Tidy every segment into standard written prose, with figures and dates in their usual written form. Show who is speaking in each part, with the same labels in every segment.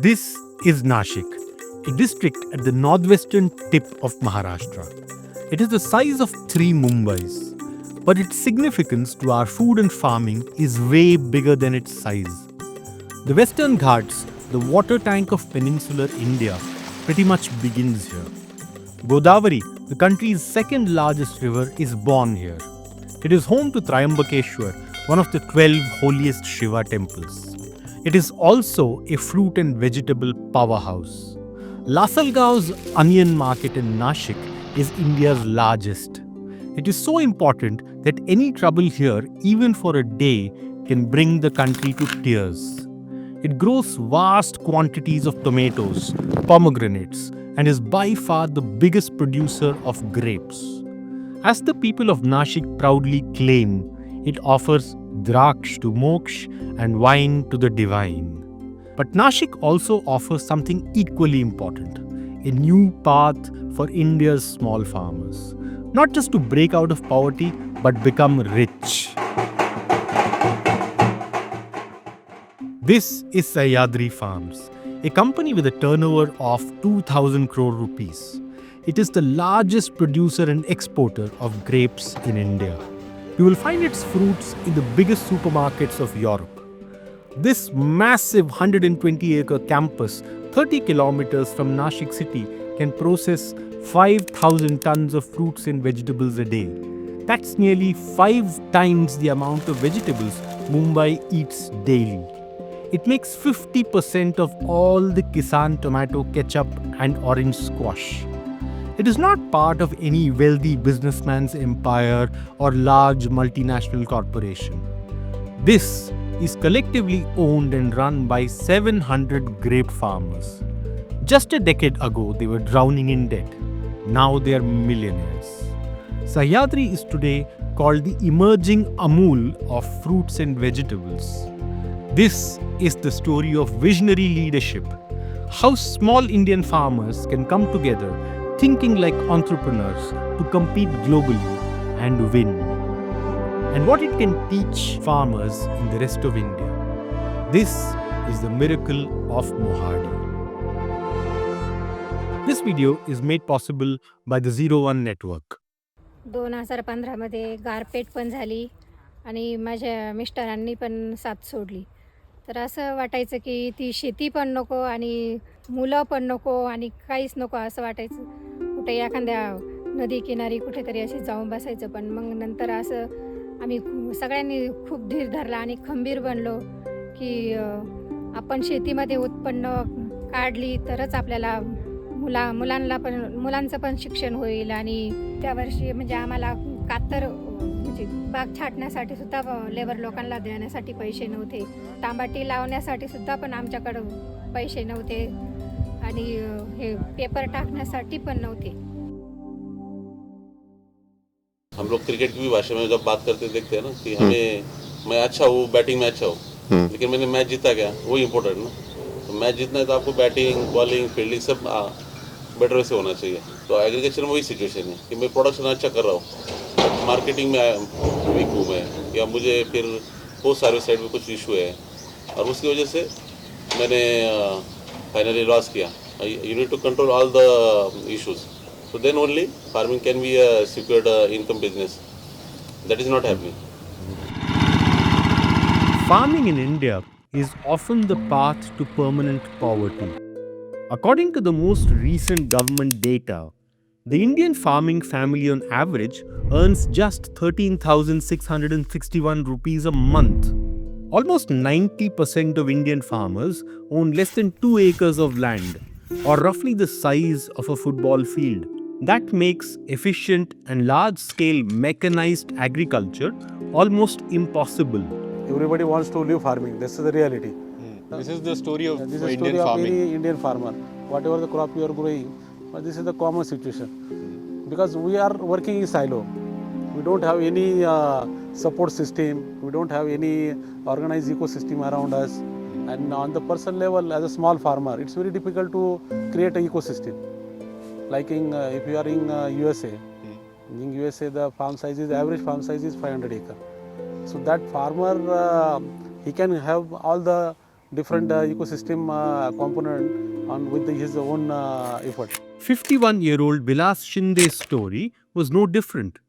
Speaker 1: This is Nashik, a district at the northwestern tip of Maharashtra. It is the size of three Mumbais, but its significance to our food and farming is way bigger than its size. The Western Ghats, the water tank of peninsular India, pretty much begins here. Godavari, the country's second largest river, is born here. It is home to Triambakeshwar, one of the 12 holiest Shiva temples. It is also a fruit and vegetable powerhouse. Lasalgaon's onion market in Nashik is India's largest. It is so important that any trouble here, even for a day, can bring the country to tears. It grows vast quantities of tomatoes, pomegranates, and is by far the biggest producer of grapes. As the people of Nashik proudly claim, it offers draksh to moksh and wine to the divine. But Nashik also offers something equally important, a new path for India's small farmers. Not just to break out of poverty, but become rich. This is Sahyadri Farms, a company with a turnover of 2,000 crore rupees. It is the largest producer and exporter of grapes in India. You will find its fruits in the biggest supermarkets of Europe. This massive 120-acre campus, 30 kilometers from Nashik city, can process 5,000 tons of fruits and vegetables a day. That's nearly 5 times the amount of vegetables Mumbai eats daily. It makes 50% of all the Kisan tomato ketchup and orange squash. It is not part of any wealthy businessman's empire or large multinational corporation. This is collectively owned and run by 700 grape farmers. Just a decade ago, they were drowning in debt. Now they are millionaires. Sahyadri is today called the emerging Amul of fruits and vegetables. This is the story of visionary leadership, how small Indian farmers can come together thinking like entrepreneurs to compete globally and win, and what it can teach farmers in the rest of India. This is the miracle of Mohali. This video is made possible by the 01 network.
Speaker 2: 2015मध्ये गारपेट पण झाली आणि माझ्या मिस्टरांनी पण साथ सोडली. तर असं वाटायचं की ती शेती पण नको आणि मुलं पण नको आणि काहीच नको असं वाटायचं. कुठे एखाद्या नदी किनारी कुठेतरी अशी जाऊन बसायचं. पण मग नंतर असं आम्ही सगळ्यांनी खूप धीर धरला आणि खंबीर बनलो की आपण शेतीमध्ये उत्पन्न काढली तरच आपल्याला मुलांचं पण शिक्षण होईल. आणि त्या वर्षी म्हणजे आम्हाला कातर म्हणजे बाग छाटण्यासाठी सुद्धा लेबर लोकांना देण्यासाठी पैसे नव्हते. तांबाटी लावण्यासाठी सुद्धा पण आमच्याकडं पैसे नव्हते आणि हे पेपर टाकण्यासाठी पण नव्हते.
Speaker 3: हम लोग क्रिकेट की भी भाषा में जब बात करते देखते हैं ना कि मैं अच्छा हूँ, बैटिंग में अच्छा हूँ, लेकिन मैंने मैच जीता क्या, वही इम्पोर्टेंट ना. तो मैच जीतना है तो आपको बैटिंग, बॉलिंग, फील्डिंग सब बेटर वे से होना चाहिए. तो एग्रीकल्चर में वही सिचुएशन है कि मैं प्रोडक्शन अच्छा कर रहा हूँ, बट मार्केटिंग में वीक हूँ मैं, या मुझे फिर पोस्ट सर्विस साइड में कुछ इशू है, और उसकी वजह से मैंने फाइनली लॉस किया. You need to control all the issues. So then only farming can be a secured income business. That is not happening.
Speaker 1: Farming in India is often the path to permanent poverty. According to the most recent government data, the Indian farming family on average earns just 13,661 rupees a month. Almost 90% of Indian farmers own less than 2 acres of land, or roughly the size of a football field. That makes efficient and large-scale mechanized agriculture almost impossible.
Speaker 4: Everybody wants to live farming. This is the reality.
Speaker 5: This is the story of
Speaker 4: This is the
Speaker 5: Indian
Speaker 4: story of
Speaker 5: farming.
Speaker 4: any Indian farmer. Whatever the crop you are growing, but this is the common situation. Because we are working in silo. We don't have any support system. We don't have any organized ecosystem around us. And on the personal level, as a small farmer, it's very difficult to create an ecosystem. Like if you are in USA, in USA the average farm size is 500 acre. So that farmer he can have all the different ecosystem component on with his own effort.
Speaker 1: 51-year-old Vilas Shinde's story was no different.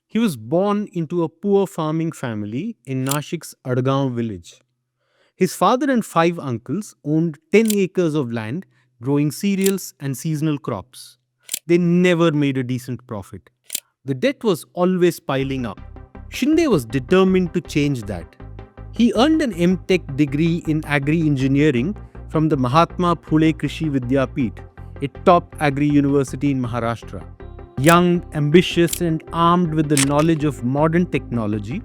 Speaker 1: He was born into a poor farming family in Nashik's Adgaon village. His father and 5 uncles owned 10 acres of land growing cereals and seasonal crops. They never made a decent profit. The debt was always piling up. Shinde was determined to change that. He earned an M.Tech degree in agri-engineering from the Mahatma Phule Krishi Vidyapeeth, a top agri university in Maharashtra. Young, ambitious, and armed with the knowledge of modern technology,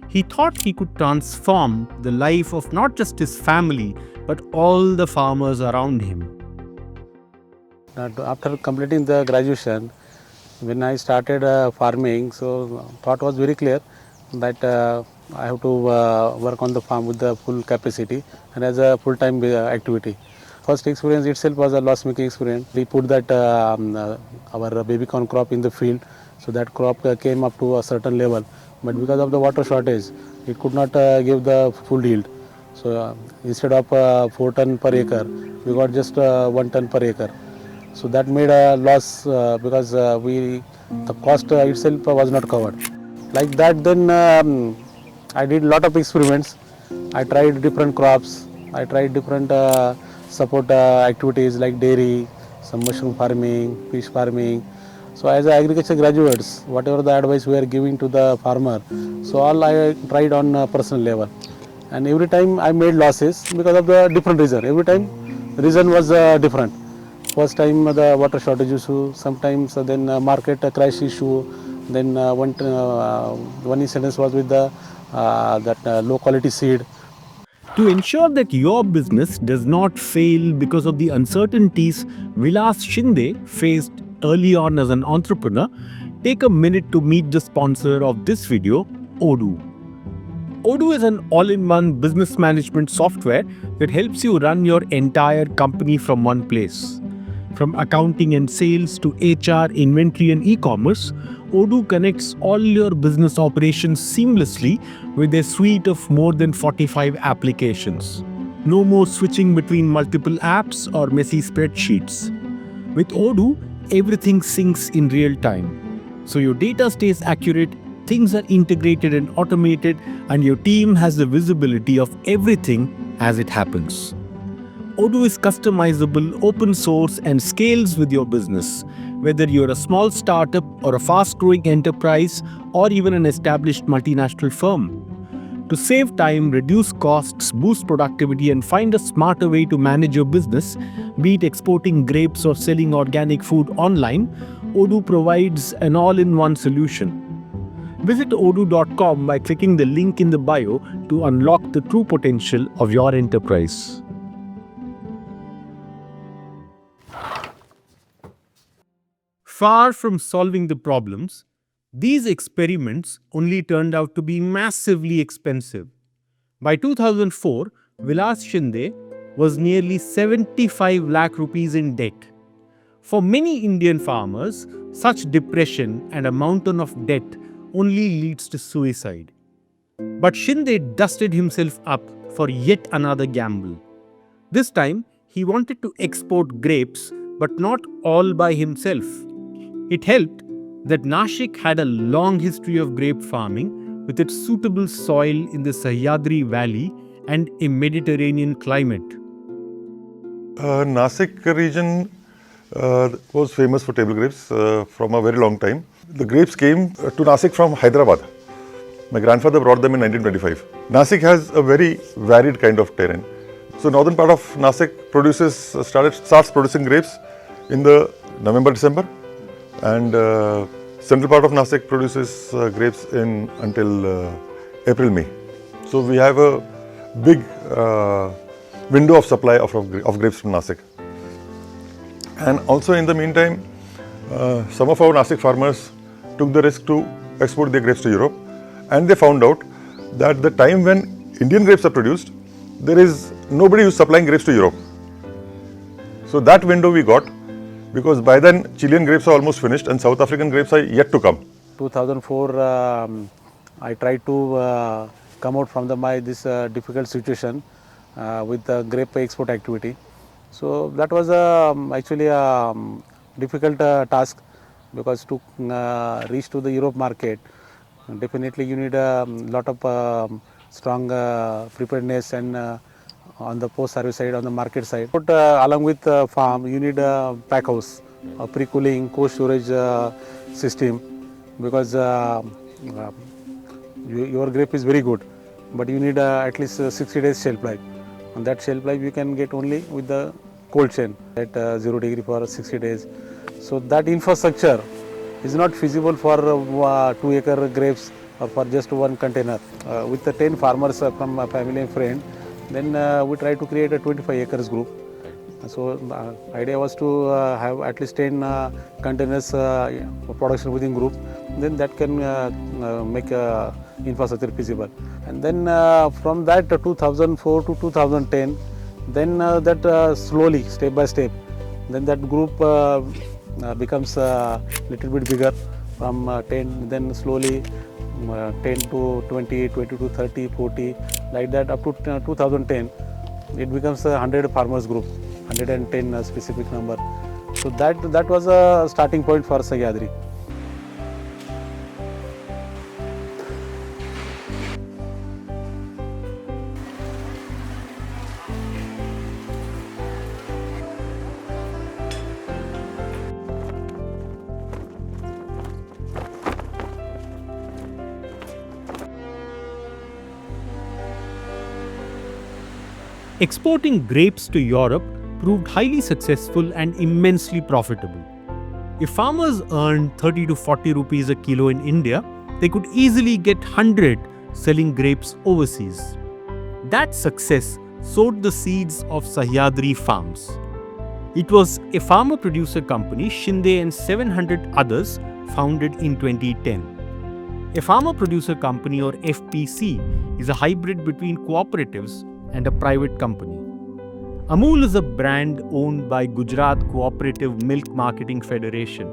Speaker 1: he thought he could transform the life of not just his family, but all the farmers around him.
Speaker 4: After completing the graduation, when I started farming, so thought was very clear that I have to work on the farm with the full capacity and as a full-time activity. First experience itself was a loss-making experience. We put that our baby corn crop in the field, so that crop came up to a certain level. But because of the water shortage, it could not give the full yield. So instead of 4 ton per acre, we got just 1 ton per acre. So that made a loss because the cost itself was not covered. Like that, then I did a lot of experiments. I tried different crops. I tried different support activities like dairy, some mushroom farming, fish farming. So as agriculture graduates, whatever the advice we are giving to the farmer, so all I tried on a personal level. And every time I made losses because of the different reason. Every time the reason was different. First time the water shortage issue, sometimes then market crash issue, then one incident was with the low quality seed.
Speaker 1: To ensure that your business does not fail because of the uncertainties Vilas Shinde faced early on as an entrepreneur, take a minute to meet the sponsor of this video, Odoo. Odoo is an all-in-one business management software that helps you run your entire company from one place. From accounting and sales to HR, inventory and e-commerce, Odoo connects all your business operations seamlessly with a suite of more than 45 applications. No more switching between multiple apps or messy spreadsheets. With Odoo, everything syncs in real time. So your data stays accurate, things are integrated and automated, and your team has the visibility of everything as it happens. Odoo is customizable, open source, and scales with your business. Whether you're a small startup or a fast-growing enterprise or even an established multinational firm. To save time, reduce costs, boost productivity, and find a smarter way to manage your business, be it exporting grapes or selling organic food online, Odoo provides an all-in-one solution. Visit odoo.com by clicking the link in the bio to unlock the true potential of your enterprise. Far from solving the problems, these experiments only turned out to be massively expensive. By 2004, Vilas Shinde was nearly 75 lakh rupees in debt. For many Indian farmers, such depression and a mountain of debt only leads to suicide. But Shinde dusted himself up for yet another gamble. This time, he wanted to export grapes, but not all by himself. It helped that Nashik had a long history of grape farming with its suitable soil in the Sahyadri Valley and a Mediterranean climate.
Speaker 6: Nashik region was famous for table grapes from a very long time. The grapes came to Nashik from Hyderabad. My grandfather brought them in 1925. Nashik has a very varied kind of terrain. So northern part of Nashik starts producing grapes in the November, December, and central part of Nashik produces grapes until April, May. So we have a big window of supply of grapes from Nashik. And also in the meantime, some of our Nashik farmers took the risk to export their grapes to Europe, and they found out that the time when Indian grapes are produced, there is nobody who is supplying grapes to Europe. So that window we got, because by then Chilean grapes are almost finished and South African grapes are yet to come.
Speaker 4: 2004, I tried to come out from this difficult situation with the grape export activity. So that was actually a difficult task, because to reach to the Europe market, definitely you need a lot of strong preparedness and on the post service side, on the market side. But along with farm, you need a pack house, a pre-cooling, cold storage system, because your grape is very good, but you need at least 60 days shelf life. And that shelf life you can get only with the cold chain at 0 degree for 60 days. So that infrastructure is not feasible for 2-acre grapes or for just one container. With the 10 farmers from a family and friend, then we try to create a 25 acres group. So the idea was to have at least 10 containers production within group. Then that can make infrastructure feasible. And then from that 2004 to 2010, then that slowly, step by step, then that group becomes a little bit bigger from 10, then slowly 10 to 20, 20 to 30, 40, like that up to 2010. It becomes a 100 farmers group, 110 specific number. So that was a starting point for Sahyadri.
Speaker 1: Exporting grapes to Europe proved highly successful and immensely profitable. If farmers earned 30 to 40 rupees a kilo in India, they could easily get 100 selling grapes overseas. That success sowed the seeds of Sahyadri Farms. It was a farmer-producer company, Shinde and 700 others, founded in 2010. A farmer-producer company, or FPC, is a hybrid between cooperatives and a private company. Amul is a brand owned by Gujarat Cooperative Milk Marketing Federation,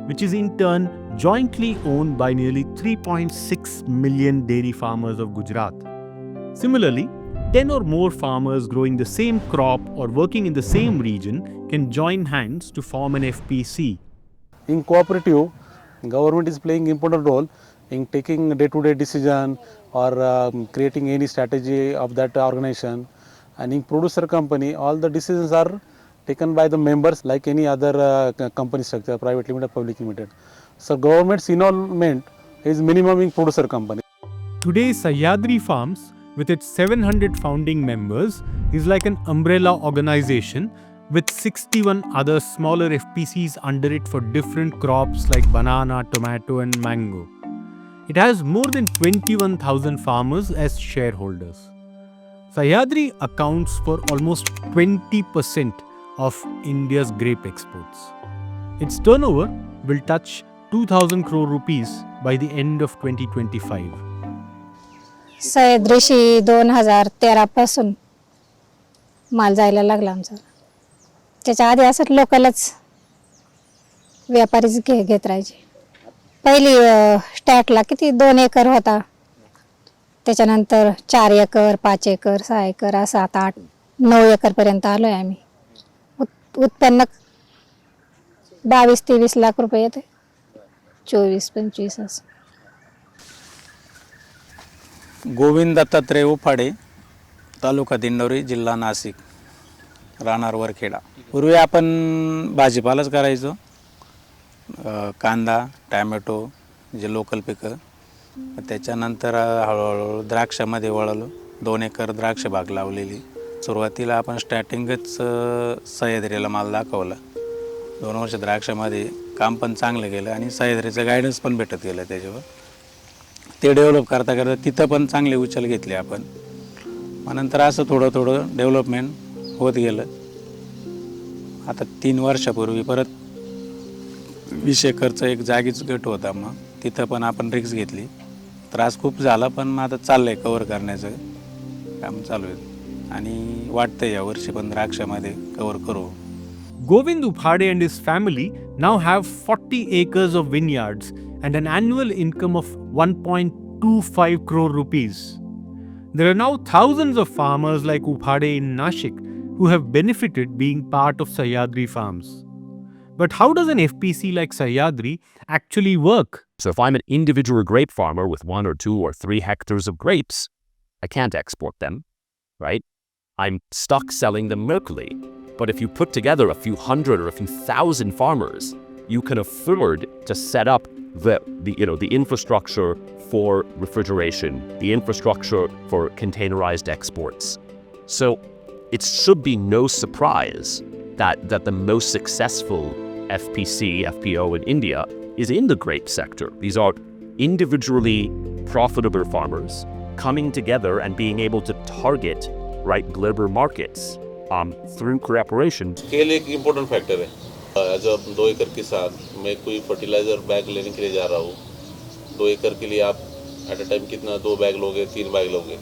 Speaker 1: which is in turn jointly owned by nearly 3.6 million dairy farmers of Gujarat. Similarly, 10 or more farmers growing the same crop or working in the same region can join hands to form an FPC.
Speaker 4: In cooperative, government is playing important role in taking day-to-day decision or creating any strategy of that organization. And in producer company, all the decisions are taken by the members like any other company structure, private limited, public limited. So government's involvement is minimum in producer company.
Speaker 1: Today, Sahyadri Farms, with its 700 founding members, is like an umbrella organization with 61 other smaller FPCs under it for different crops like banana, tomato and mango. It has more than 21,000 farmers as shareholders. Sahyadri accounts for almost 20% of India's grape exports. Its turnover will touch 2,000 crore rupees by the end of 2025.
Speaker 2: सह्याद्रीशी 2013 पासून माल जायला लागला आमचा. त्याच्या आधी असं लोकलच व्यापारीच घेत राहायचे. पहिली स्टॅटला किती 2 एकर होता, त्याच्यानंतर 4 एकर, 5 एकर, 6 एकर, असं आता 8-9 एकर पर्यंत आलोय आम्ही. उत्पन्न 22-23 लाख रुपये येते, 24-25 असं.
Speaker 7: गोविंद दत्तात्रय उफाडे, तालुका दिंडोरी, जिल्हा नाशिक, राहणार वरखेडा. पूर्वी आपण भाजीपालाच करायचो, कांदा, टॅमॅटो, जे लोकल पिकं. त्याच्यानंतर हळूहळू द्राक्षामध्ये वळलो. 2 एकर द्राक्ष बाग लावलेली. सुरुवातीला आपण स्टार्टिंगच सह्याद्रीला माल दाखवला. 2 वर्ष द्राक्षामध्ये काम पण चांगलं गेलं आणि सह्याद्रीचं गायडन्स पण भेटत गेलं त्याच्यावर. ते डेव्हलप करता करता तिथं पण चांगले उचल घेतले आपण. मग नंतर असं थोडं डेव्हलपमेंट होत गेलं. आता 3 वर्षापूर्वी परत 20 एकरचा एक जागीच गट होता. मग तिथं पण आपण रिक्स घेतली. त्रास खूप झाला, पण मग आता चाललंय कव्हर करण्याचं काम चालू आहे आणि वाटतंय या वर्षी पण द्राक्षामध्ये कव्हर करू.
Speaker 1: Govind Uphade and his family now have 40 acres of vineyards and an annual income of 1.25 crore rupees. There are now thousands of farmers like Uphade in Nashik who have benefited being part of Sahyadri Farms. But how does an FPC like Sahyadri actually work?
Speaker 8: So if I'm an individual grape farmer with 1 or 2 or 3 hectares of grapes, I can't export them, right? I'm stuck selling them locally. But if you put together a few hundred or a few thousand farmers, you can afford to set up the infrastructure for refrigeration, the infrastructure for containerized exports. So it should be no surprise that the most successful FPC, FPO in India is in the grape sector. These are individually profitable farmers coming together and being able to target global markets through cooperation.
Speaker 3: Scale एक important factor है. As a 2 एकड़ किसान, मैं कोई fertiliser bag लेने के लिए जा रहा हूँ. 2 एकड़ के लिए आप एट अ टाइम कितना 2 बैग लोगे, 3 बैग लोगे.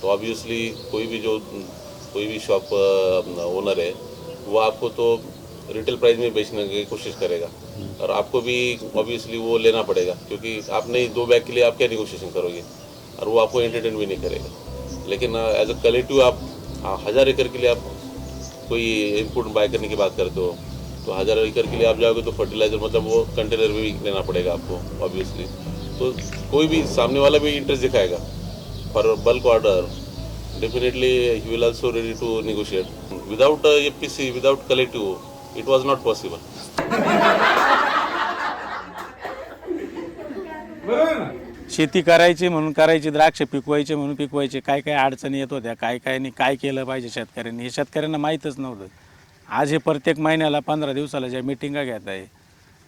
Speaker 3: तो ऑब्वियसली कोई भी शॉप ओनर है वो आपको तो रिटेल प्राइस में बेचने की कोशिश करेगा, और आपको भी ऑब्वियसली वो लेना पड़ेगा, क्योंकि आप नहीं 2 बैग के लिए आप क्या नेगोशिएशन करोगे, और वो आपको एंटरटेन भी नहीं करेगा. लेकिन एज अ कलेक्टिव आप 1000 एकड़ के लिए आप कोई इनपुट बाय करने की बात करते हो, तो 1000 एकड़ के लिए आप जाओगे तो फर्टिलाइजर मतलब वो कंटेनर भी लेना पड़ेगा आपको ऑब्वियसली. तो कोई भी सामने वाला भी इंटरेस्ट दिखाएगा for bulk order. Definitely he will also ready to negotiate. Without FPC, without collective, it was not possible.
Speaker 7: शेती करायची म्हणून करायची, द्राक्ष पिकवायचे म्हणून पिकवायचे. काय काय अडचणी येत होत्या, काय नाही, काय केलं पाहिजे शेतकऱ्यांनी, हे शेतकऱ्यांना माहीतच नव्हतं. आज हे प्रत्येक महिन्याला 15 दिवसाला ज्या मिटिंगा घेत आहे,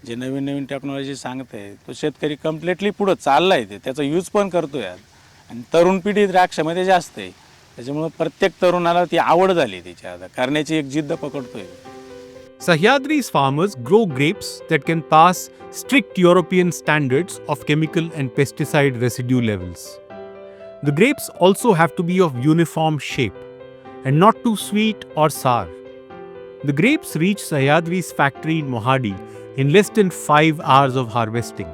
Speaker 7: जे नवीन नवीन टेक्नॉलॉजी सांगत आहे, तो शेतकरी कम्प्लिटली पुढं चालला आहे. त्याचा यूज पण करतो आहे. आणि तरुण पिढी द्राक्षामध्ये जास्त आहे, त्याच्यामुळे प्रत्येक तरुणाला ती आवड झाली त्याची, आता करण्याची एक जिद्द पकडतोय.
Speaker 1: Sahyadri's farmers grow grapes that can pass strict European standards of chemical and pesticide residue levels. The grapes also have to be of uniform shape and not too sweet or sour. The grapes reach Sahyadri's factory in Mohadi in less than 5 hours of harvesting.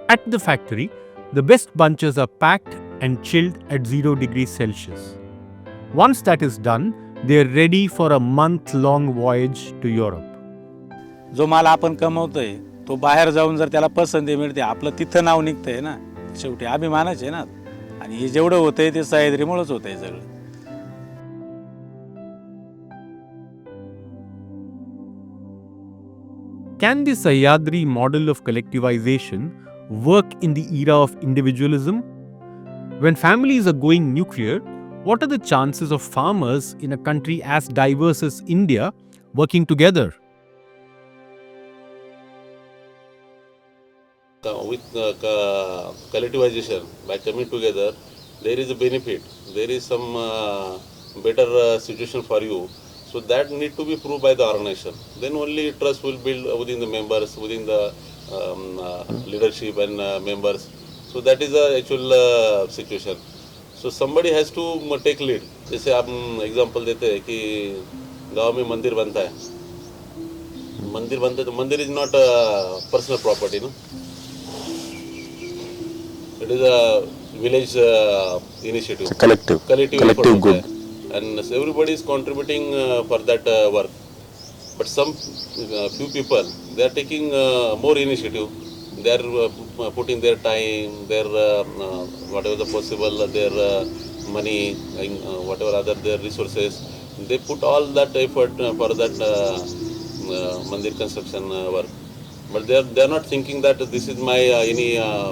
Speaker 1: At the factory, the best bunches are packed and chilled at 0 degrees Celsius. Once that is done, they are ready for a month-long voyage to Europe.
Speaker 7: जो माल आपण कमवतोय तो बाहेर जाऊन जर त्याला पसंती मिळते, आपलं तिथं नाव निघतंय ना, शेवटी अभिमानाच आहे ना. आणि हे जेवढं होतंय ते सह्याद्रीमुळेच होतंय सगळं.
Speaker 1: Can the Sahyadri model of collectivization work in the era of individualism? When families are going nuclear, what are the chances of farmers in a country as diverse as India working together?
Speaker 3: With collectivization, by coming together, there is a benefit. There is some better situation for you. So that need to be proved by the organization. Then only trust will build within the members, within the leadership and members. So that is the actual situation. So somebody has to take lead. जैसे आप example देते हैं कि गांव में मंदिर बनता है, तो mandir is not personal property, no. It is a village initiative. Collective good. And everybody is contributing for that work. But some few people, they are taking more initiative. They are putting their time, their whatever the possible, their money, whatever other their resources. They put all that effort for that mandir construction work. But they are not thinking that this is my any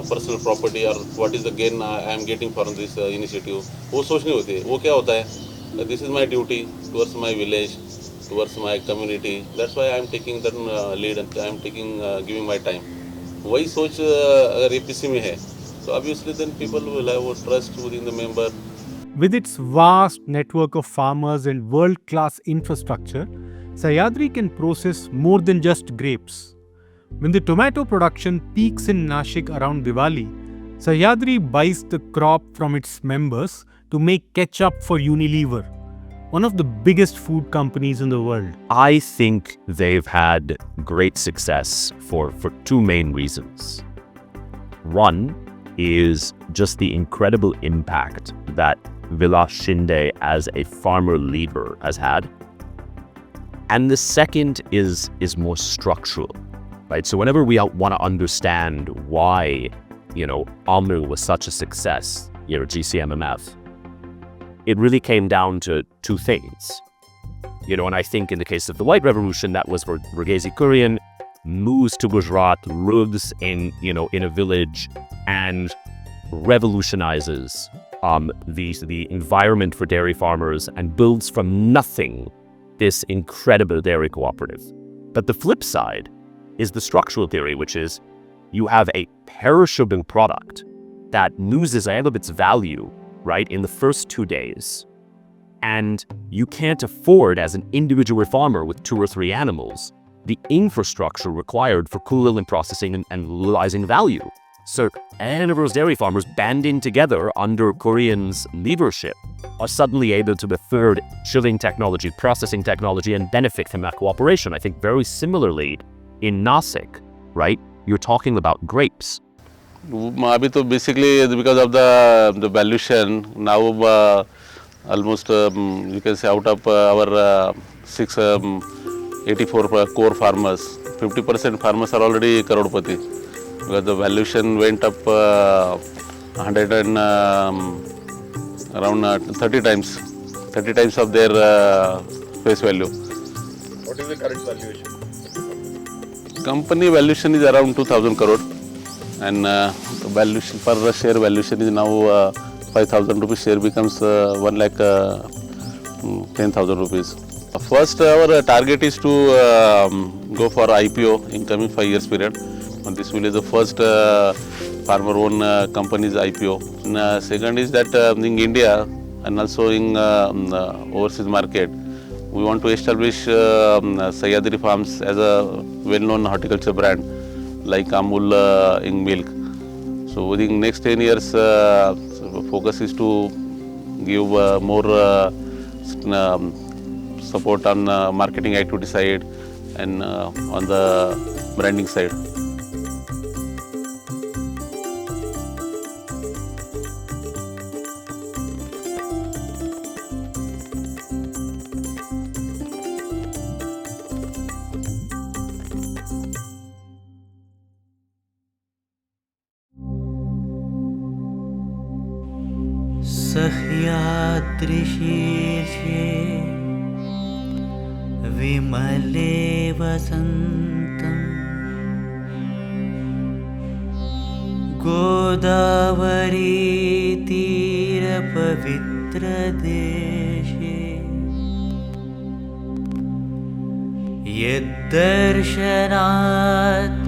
Speaker 3: personal property or what is the gain I am getting from this initiative. वो सोच नहीं होती. वो क्या होता है? This is my duty towards my village, towards my community. That's why I am taking that lead and I am taking giving my time. वही सोच अगर APC में है, so obviously then people will have a trust within the member.
Speaker 1: With its vast network of farmers and world-class infrastructure, Sahyadri can process more than just grapes. When the tomato production peaks in Nashik around Diwali, Sahyadri buys the crop from its members to make ketchup for Unilever, one of the biggest food companies in the world.
Speaker 8: I think they've had great success for two main reasons. One is just the incredible impact that Vilas Shinde as a farmer leader has had. And the second is more structural, right? So whenever we want to understand why, Amul was such a success, GCMMF, it really came down to two things. And I think in the case of the White Revolution, that was where Verghese Kurian moves to Gujarat, lives in a village, and revolutionizes the environment for dairy farmers and builds from nothing this incredible dairy cooperative. But the flip side is the structural theory, which is you have a perishable product that loses all of its value, right, in the first 2 days. And you can't afford, as an individual farmer with 2 or 3 animals, the infrastructure required for cooling and processing and realizing value. So all of those dairy farmers banding together under Korean's leadership are suddenly able to afford chilling technology, processing technology, and benefit from that cooperation. I think very similarly in Nashik, right, you're talking about grapes.
Speaker 3: अभी तो basically because of the valuation now almost you can say out of our 684 core farmers, 50% farmers are already Crorepati. Because the valuation went up 100 and around 30 times of their face value.
Speaker 6: What is the current valuation?
Speaker 3: Company valuation is around 2,000 crore, and the valuation per share valuation is now 5,000 rupees. Share becomes 1 lakh 10,000 rupees. First, our target is to go for IPO in coming 5 years period. And this will be the first farmer-owned company's IPO. And, second is that in India and also in overseas market, we want to establish Sahyadri Farms as a well-known horticulture brand like Amul in milk. So within next 10 years, focus is to give more support on marketing activity side and on the branding side.
Speaker 9: Sahyadri शीर्षे विमले वसन्तम् Godavari तीरपवित्रदेशे यद्दर्शनात्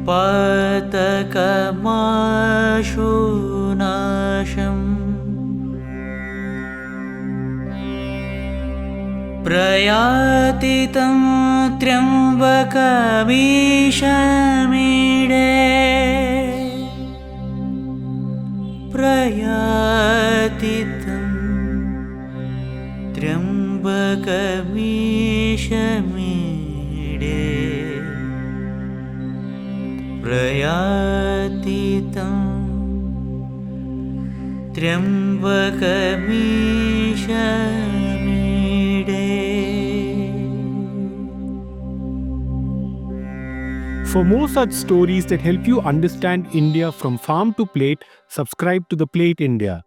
Speaker 9: पातकमाशुनाशम् प्रयाति तं त्र्यम्बकमीशमीडे प्रयाति तं त्र्यम्बकमीशमीडे प्रयाति तं त्र्यम्बकमीशमीडे.
Speaker 1: For more such stories that help you understand India from farm to plate, subscribe to The Plate India.